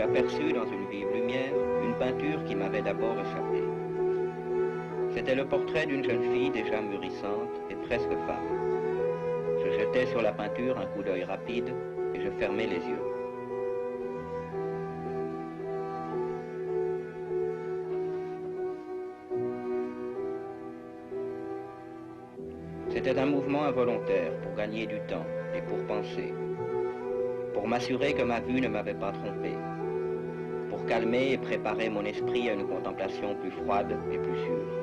j'aperçus dans une vive lumière une peinture qui m'avait d'abord échappé. C'était le portrait d'une jeune fille déjà mûrissante et presque femme. Je jetai sur la peinture un coup d'œil rapide et je fermai les yeux. C'était un mouvement involontaire pour gagner du temps et pour penser, pour m'assurer que ma vue ne m'avait pas trompé, pour calmer et préparer mon esprit à une contemplation plus froide et plus sûre.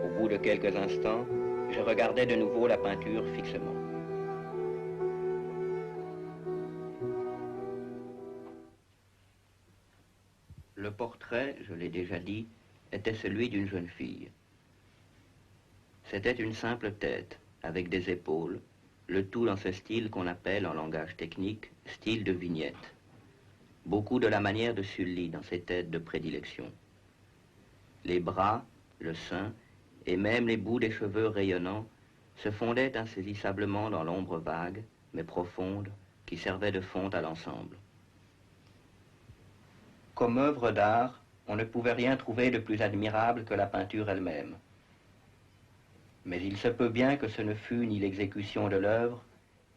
Au bout de quelques instants, je regardais de nouveau la peinture fixement. Le portrait, je l'ai déjà dit, était celui d'une jeune fille. C'était une simple tête, avec des épaules, le tout dans ce style qu'on appelle en langage technique style de vignette. Beaucoup de la manière de Sully dans ses têtes de prédilection. Les bras, le sein et même les bouts des cheveux rayonnants se fondaient insaisissablement dans l'ombre vague, mais profonde, qui servait de fond à l'ensemble. Comme œuvre d'art, on ne pouvait rien trouver de plus admirable que la peinture elle-même. Mais il se peut bien que ce ne fût ni l'exécution de l'œuvre,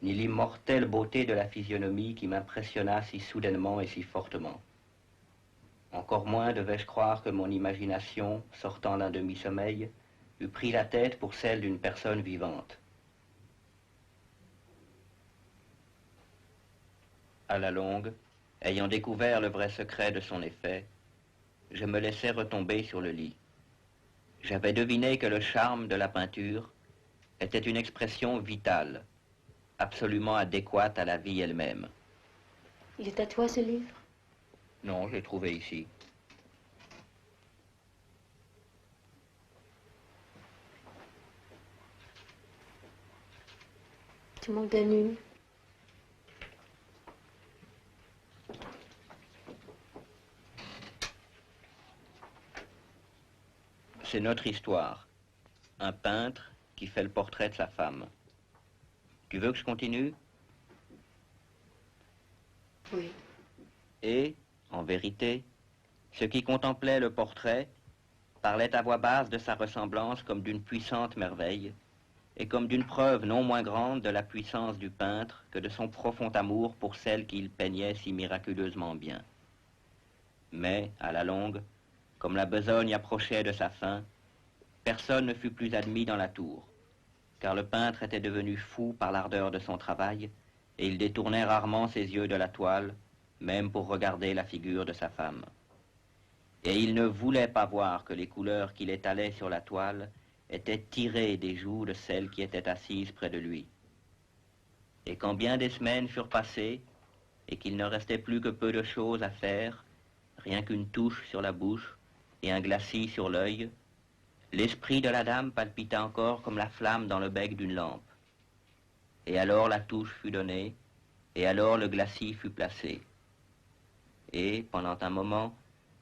ni l'immortelle beauté de la physionomie qui m'impressionna si soudainement et si fortement. Encore moins devais-je croire que mon imagination, sortant d'un demi-sommeil, eût pris la tête pour celle d'une personne vivante. À la longue, ayant découvert le vrai secret de son effet, je me laissai retomber sur le lit. J'avais deviné que le charme de la peinture était une expression vitale, absolument adéquate à la vie elle-même. Il est à toi, ce livre? Non, je l'ai trouvé ici. Tu manques d'un une. C'est notre histoire. Un peintre qui fait le portrait de sa femme. Tu veux que je continue? Oui. Et, en vérité, ceux qui contemplaient le portrait parlaient à voix basse de sa ressemblance comme d'une puissante merveille, et comme d'une preuve non moins grande de la puissance du peintre que de son profond amour pour celle qu'il peignait si miraculeusement bien. Mais, à la longue, comme la besogne approchait de sa fin, personne ne fut plus admis dans la tour, car le peintre était devenu fou par l'ardeur de son travail, et il détournait rarement ses yeux de la toile, même pour regarder la figure de sa femme. Et il ne voulait pas voir que les couleurs qu'il étalait sur la toile étaient tirées des joues de celle qui était assise près de lui. Et quand bien des semaines furent passées, et qu'il ne restait plus que peu de choses à faire, rien qu'une touche sur la bouche et un glacis sur l'œil, l'esprit de la dame palpita encore comme la flamme dans le bec d'une lampe. Et alors la touche fut donnée, et alors le glacis fut placé. Et, pendant un moment,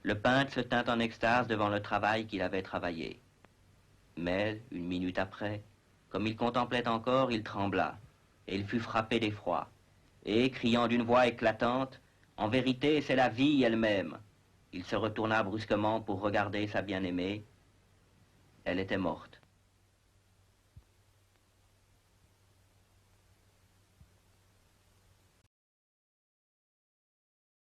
le peintre se tint en extase devant le travail qu'il avait travaillé. Mais, une minute après, comme il contemplait encore, il trembla, et il fut frappé d'effroi. Et, criant d'une voix éclatante, « En vérité, c'est la vie elle-même !» il se retourna brusquement pour regarder sa bien-aimée. Elle était morte.